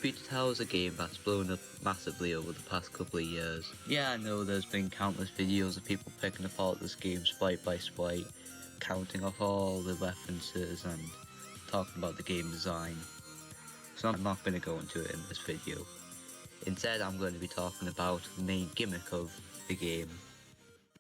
Pizza Tower is a game that's blown up massively over the past couple of years. Yeah, I know there's been countless videos of people picking apart this game sprite by sprite, counting off all the references and talking about the game design. So I'm not going to go into it in this video. Instead, I'm going to be talking about the main gimmick of the game,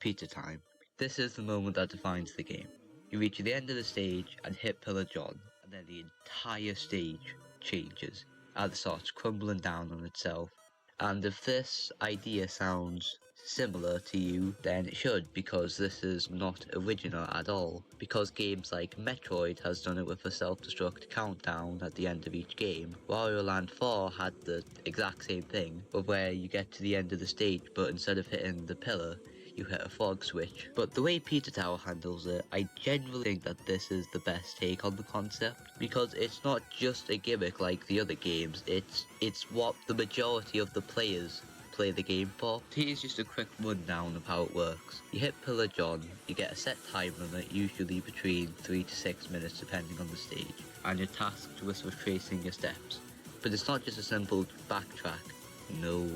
pizza time. This is the moment that defines the game. You reach the end of the stage and hit Pillar John, and then the entire stage changes as it starts crumbling down on itself. And if this idea sounds similar to you, then it should, because this is not original at all. Because games like Metroid has done it with a self-destruct countdown at the end of each game. Wario Land 4 had the exact same thing, but where you get to the end of the stage, but instead of hitting the pillar, you hit a fog switch. But the way Pizza Tower handles it, I genuinely think that this is the best take on the concept, because it's not just a gimmick like the other games, it's what the majority of the players play the game for. Here's just a quick rundown of how it works. You hit Pillar John, you get a set time limit, usually between 3 to 6 minutes depending on the stage, and you're tasked with retracing your steps. But it's not just a simple backtrack, no.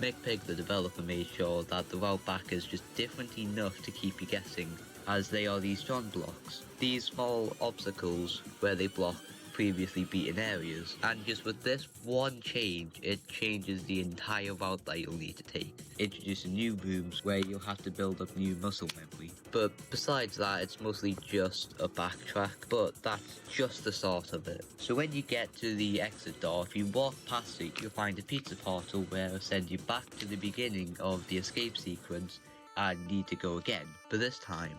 McPig, the developer, made sure that the route back is just different enough to keep you guessing, as they are these John blocks. These small obstacles where they block previously beaten areas, and just with this one change, it changes the entire route that you'll need to take. Introducing new rooms where you'll have to build up new muscle memory. But besides that, it's mostly just a backtrack, but that's just the start of it. So when you get to the exit door, if you walk past it, you'll find a pizza portal where it'll send you back to the beginning of the escape sequence and need to go again. But this time,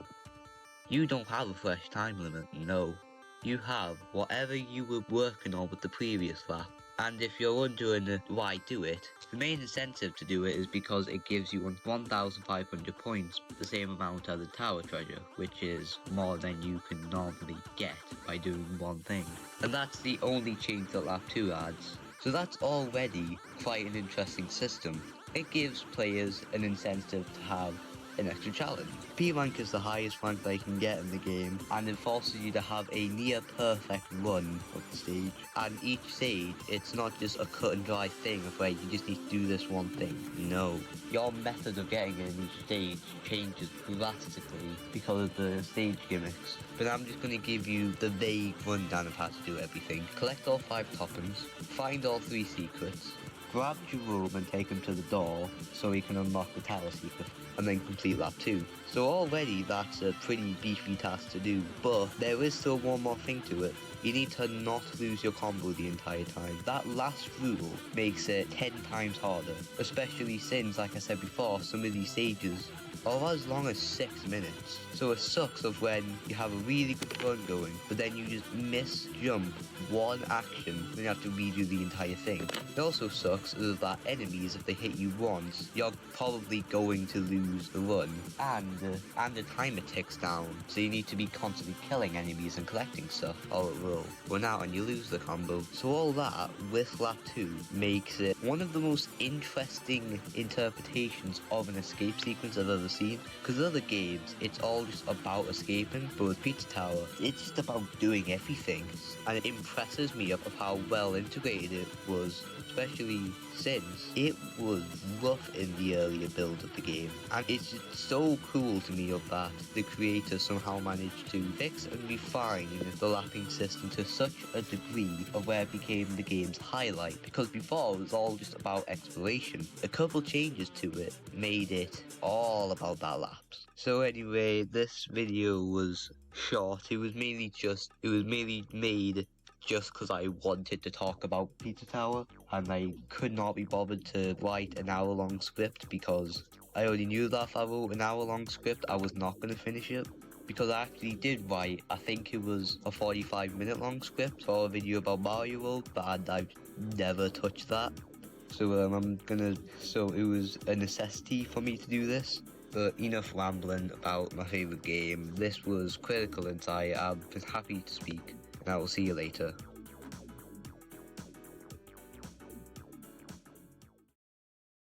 you don't have a fresh time limit, no. You have whatever you were working on with the previous lap. And if you're wondering why do it, the main incentive to do it is because it gives you 1,500 points, the same amount as the tower treasure, which is more than you can normally get by doing one thing. And that's the only change that lap 2 adds. So that's already quite an interesting system. It gives players an incentive to have an extra challenge. P rank is the highest rank that you can get in the game, and it forces you to have a near perfect run of the stage. And each stage, it's not just a cut and dry thing of where you just need to do this one thing. No. Your method of getting in each stage changes drastically because of the stage gimmicks. But I'm just going to give you the vague rundown of how to do everything. Collect all 5 toppings, find all 3 secrets, grab Jerome and take him to the door so he can unlock the tower secret, and then complete lap 2. So already that's a pretty beefy task to do, but there is still one more thing to it. You need to not lose your combo the entire time. That last rule makes it 10 times harder, especially since, like I said before, some of these stages are as long as 6 minutes. So it sucks of when you have a really good run going, but then you just miss jump one action, then you have to redo the entire thing. It also sucks is that enemies, if they hit you once, you're probably going to lose the run, and the timer ticks down, so you need to be constantly killing enemies and collecting stuff, or it will run out and you lose the combo. So all that, with lap 2, makes it one of the most interesting interpretations of an escape sequence I've ever seen, because other games, it's all just about escaping, but with Pizza Tower, it's just about doing everything, and it impresses me of how well integrated it was, especially since it was rough in the earlier build of the game, and it's just so cool to me of that the creators somehow managed to fix and refine the lapping system to such a degree of where it became the game's highlight, because before it was all just about exploration. A couple changes to it made it all about that laps. So anyway, this video was short. It was mainly made just because I wanted to talk about Pizza Tower, and I could not be bothered to write an hour-long script because I already knew that if I wrote an hour-long script, I was not going to finish it. Because I actually did write, I think it was a 45-minute long script for a video about Mario World, but I've never touched that. So it was a necessity for me to do this. But enough rambling about my favourite game. This was Critical Insight. I'm happy to speak, and I will see you later.